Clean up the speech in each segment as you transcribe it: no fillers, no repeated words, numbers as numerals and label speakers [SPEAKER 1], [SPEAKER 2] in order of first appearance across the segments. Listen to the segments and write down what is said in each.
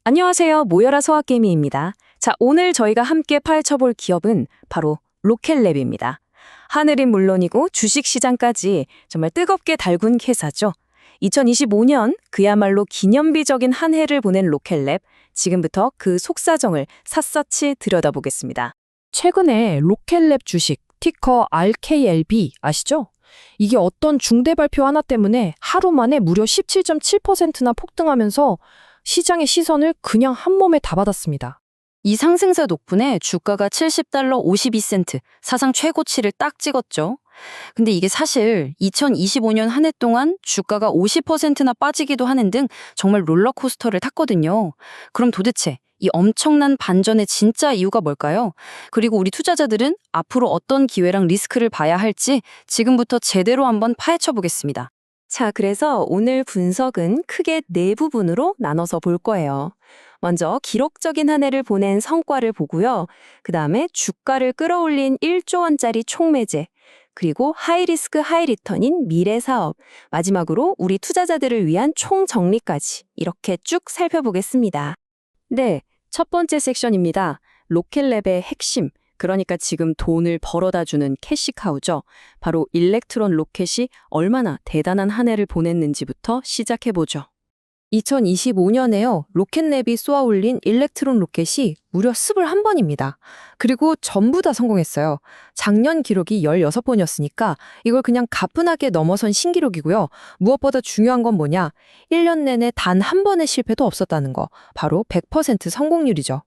[SPEAKER 1] 안녕하세요. 모여라 소확개미입니다. 자, 오늘 저희가 함께 파헤쳐볼 기업은 바로 로켓랩입니다. 하늘은 물론이고 주식시장까지 정말 뜨겁게 달군 회사죠. 2025년 그야말로 기념비적인 한 해를 보낸 로켓랩, 지금부터 그 속사정을 샅샅이 들여다보겠습니다.
[SPEAKER 2] 최근에 로켓랩 주식, 티커 RKLB 아시죠? 이게 어떤 중대 발표 하나 때문에 하루 만에 무려 17.7%나 폭등하면서 시장의 시선을 그냥 한 몸에 다 받았습니다.
[SPEAKER 1] 이 상승세 덕분에 주가가 70달러 52센트, 사상 최고치를 딱 찍었죠. 근데 이게 사실 2025년 한 해 동안 주가가 50%나 빠지기도 하는 등 정말 롤러코스터를 탔거든요. 그럼 도대체 이 엄청난 반전의 진짜 이유가 뭘까요? 그리고 우리 투자자들은 앞으로 어떤 기회랑 리스크를 봐야 할지 지금부터 제대로 한번 파헤쳐 보겠습니다. 자, 그래서 오늘 분석은 크게 네 부분으로 나눠서 볼 거예요. 먼저 기록적인 한 해를 보낸 성과를 보고요. 그 다음에 주가를 끌어올린 1조 원짜리 총매제, 그리고 하이리스크 하이리턴인 미래 사업, 마지막으로 우리 투자자들을 위한 총정리까지 이렇게 쭉 살펴보겠습니다. 네, 첫 번째 섹션입니다. 로켓랩의 핵심, 그러니까 지금 돈을 벌어다주는 캐시카우죠. 바로 일렉트론 로켓이 얼마나 대단한 한 해를 보냈는지부터 시작해보죠. 2025년에요. 로켓랩이 쏘아올린 일렉트론 로켓이 무려 21번입니다. 그리고 전부 다 성공했어요. 작년 기록이 16번이었으니까 이걸 그냥 가뿐하게 넘어선 신기록이고요. 무엇보다 중요한 건 뭐냐? 1년 내내 단 한 번의 실패도 없었다는 거. 바로 100% 성공률이죠.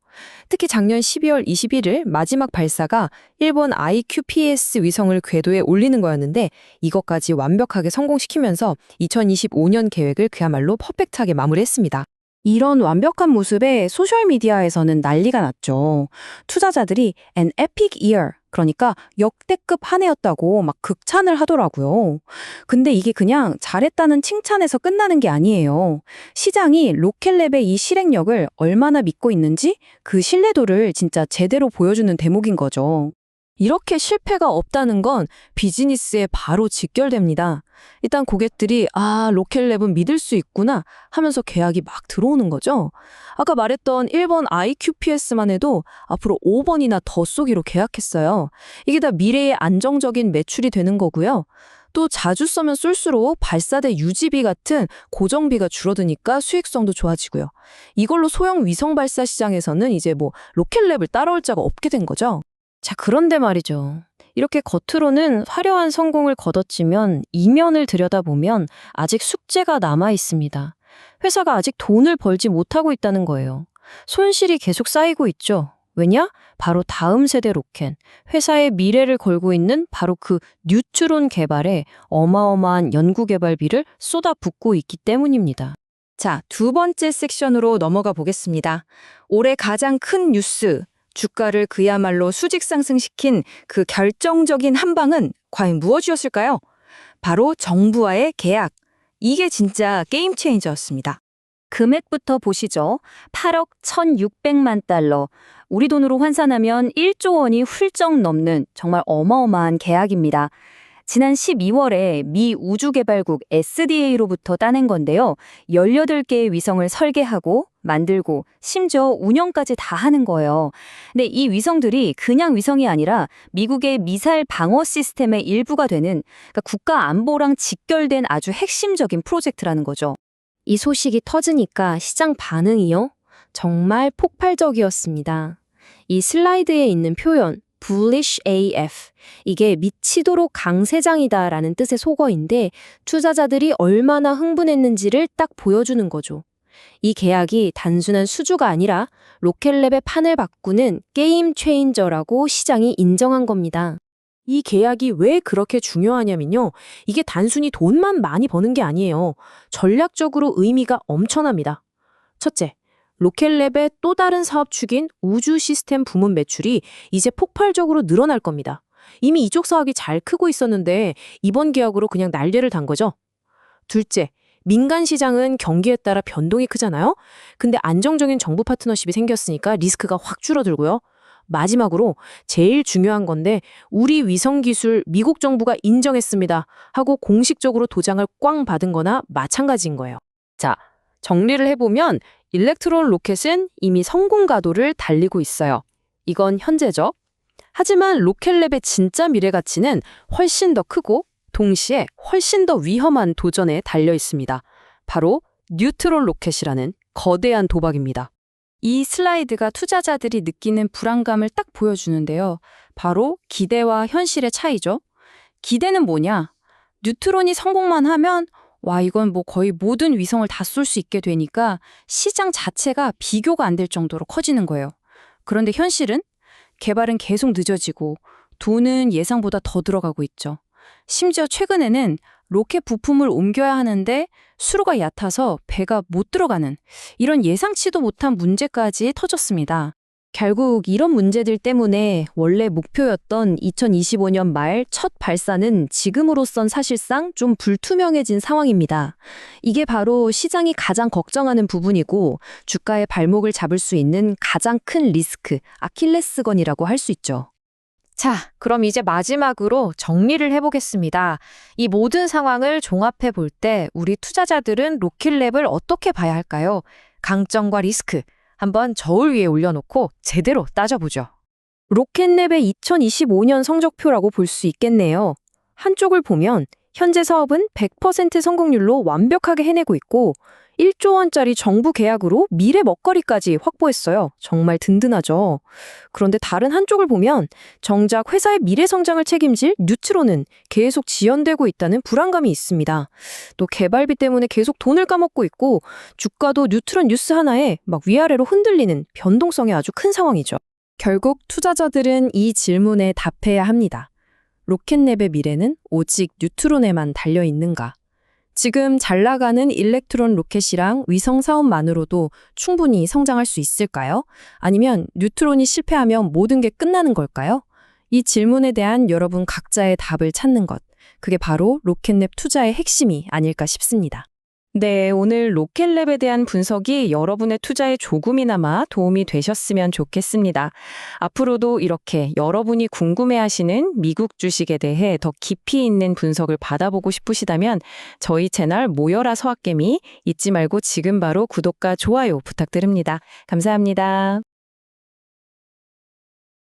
[SPEAKER 1] 특히 작년 12월 21일 마지막 발사가 일본 IQPS 위성을 궤도에 올리는 거였는데 이것까지 완벽하게 성공시키면서 2025년 계획을 그야말로 퍼펙트하게 마무리했습니다. 이런 완벽한 모습에 소셜미디어에서는 난리가 났죠. 투자자들이 an epic year, 그러니까 역대급 한 해였다고 막 극찬을 하더라고요. 근데 이게 그냥 잘했다는 칭찬에서 끝나는 게 아니에요. 시장이 로켓랩의 이 실행력을 얼마나 믿고 있는지 그 신뢰도를 진짜 제대로 보여주는 대목인 거죠. 이렇게 실패가 없다는 건 비즈니스에 바로 직결됩니다. 일단 고객들이 로켓랩은 믿을 수 있구나 하면서 계약이 막 들어오는 거죠. 아까 말했던 1번 IQPS만 해도 앞으로 5번이나 더 쏘기로 계약했어요. 이게 다 미래의 안정적인 매출이 되는 거고요. 또 자주 쏘면 쏠수록 발사대 유지비 같은 고정비가 줄어드니까 수익성도 좋아지고요. 이걸로 소형 위성 발사 시장에서는 이제 로켓랩을 따라올 자가 없게 된 거죠. 자, 그런데 말이죠. 이렇게 겉으로는 화려한 성공을 거뒀지만 이면을 들여다보면 아직 숙제가 남아 있습니다. 회사가 아직 돈을 벌지 못하고 있다는 거예요. 손실이 계속 쌓이고 있죠. 왜냐? 바로 다음 세대 로켓, 회사의 미래를 걸고 있는 바로 그 뉴트론 개발에 어마어마한 연구개발비를 쏟아붓고 있기 때문입니다. 자, 두 번째 섹션으로 넘어가 보겠습니다. 올해 가장 큰 뉴스, 주가를 그야말로 수직 상승시킨 그 결정적인 한 방은 과연 무엇이었을까요? 바로 정부와의 계약. 이게 진짜 게임 체인저였습니다. 금액부터 보시죠. 8억 1,600만 달러. 우리 돈으로 환산하면 1조 원이 훌쩍 넘는 정말 어마어마한 계약입니다. 지난 12월에 미 우주개발국 SDA로부터 따낸 건데요. 18개의 위성을 설계하고 만들고 심지어 운영까지 다 하는 거예요. 근데 이 위성들이 그냥 위성이 아니라 미국의 미사일 방어 시스템의 일부가 되는, 그러니까 국가 안보랑 직결된 아주 핵심적인 프로젝트라는 거죠. 이 소식이 터지니까 시장 반응이요? 정말 폭발적이었습니다. 이 슬라이드에 있는 표현 bullish AF, 이게 미치도록 강세장이다라는 뜻의 속어인데 투자자들이 얼마나 흥분했는지를 딱 보여주는 거죠. 이 계약이 단순한 수주가 아니라 로켓랩의 판을 바꾸는 게임 체인저라고 시장이 인정한 겁니다. 이 계약이 왜 그렇게 중요하냐면요. 이게 단순히 돈만 많이 버는 게 아니에요. 전략적으로 의미가 엄청납니다. 첫째, 로켓랩의 또 다른 사업축인 우주 시스템 부문 매출이 이제 폭발적으로 늘어날 겁니다. 이미 이쪽 사업이 잘 크고 있었는데 이번 계약으로 그냥 날개를 단 거죠. 둘째, 민간 시장은 경기에 따라 변동이 크잖아요. 근데 안정적인 정부 파트너십이 생겼으니까 리스크가 확 줄어들고요. 마지막으로 제일 중요한 건데 우리 위성 기술 미국 정부가 인정했습니다 하고 공식적으로 도장을 꽝 받은 거나 마찬가지인 거예요. 자, 정리를 해보면
[SPEAKER 2] 일렉트론 로켓은 이미 성공 가도를 달리고 있어요. 이건 현재죠. 하지만 로켓랩의 진짜 미래 가치는 훨씬 더 크고 동시에 훨씬 더 위험한 도전에 달려 있습니다. 바로 뉴트론 로켓이라는 거대한 도박입니다.
[SPEAKER 1] 이 슬라이드가 투자자들이 느끼는 불안감을 딱 보여주는데요. 바로 기대와 현실의 차이죠. 기대는 뭐냐? 뉴트론이 성공만 하면 와, 이건 뭐 거의 모든 위성을 다 쏠 수 있게 되니까 시장 자체가 비교가 안 될 정도로 커지는 거예요. 그런데 현실은 개발은 계속 늦어지고 돈은 예상보다 더 들어가고 있죠. 심지어 최근에는 로켓 부품을 옮겨야 하는데 수로가 얕아서 배가 못 들어가는 이런 예상치도 못한 문제까지 터졌습니다.
[SPEAKER 2] 결국 이런 문제들 때문에 원래 목표였던 2025년 말 첫 발사는 지금으로선 사실상 좀 불투명해진 상황입니다. 이게 바로 시장이 가장 걱정하는 부분이고 주가의 발목을 잡을 수 있는 가장 큰 리스크, 아킬레스건이라고 할 수 있죠.
[SPEAKER 3] 자, 그럼 이제 마지막으로 정리를 해보겠습니다. 이 모든 상황을 종합해 볼 때 우리 투자자들은 로켓랩을 어떻게 봐야 할까요? 강점과 리스크, 한번 저울 위에 올려놓고 제대로 따져보죠.
[SPEAKER 2] 로켓랩의 2025년 성적표라고 볼 수 있겠네요. 한쪽을 보면 현재 사업은 100% 성공률로 완벽하게 해내고 있고 1조 원짜리 정부 계약으로 미래 먹거리까지 확보했어요. 정말 든든하죠. 그런데 다른 한쪽을 보면 정작 회사의 미래 성장을 책임질 뉴트론은 계속 지연되고 있다는 불안감이 있습니다. 또 개발비 때문에 계속 돈을 까먹고 있고 주가도 뉴트론 뉴스 하나에 막 위아래로 흔들리는 변동성이 아주 큰 상황이죠. 결국 투자자들은 이 질문에 답해야 합니다. 로켓랩의 미래는 오직 뉴트론에만 달려 있는가? 지금 잘 나가는 일렉트론 로켓이랑 위성 사업만으로도 충분히 성장할 수 있을까요? 아니면 뉴트론이 실패하면 모든 게 끝나는 걸까요? 이 질문에 대한 여러분 각자의 답을 찾는 것, 그게 바로 로켓랩 투자의 핵심이 아닐까 싶습니다.
[SPEAKER 4] 네, 오늘 로켓랩에 대한 분석이 여러분의 투자에 조금이나마 도움이 되셨으면 좋겠습니다. 앞으로도 이렇게 여러분이 궁금해하시는 미국 주식에 대해 더 깊이 있는 분석을 받아보고 싶으시다면 저희 채널 모여라 서학개미 잊지 말고 지금 바로 구독과 좋아요 부탁드립니다. 감사합니다.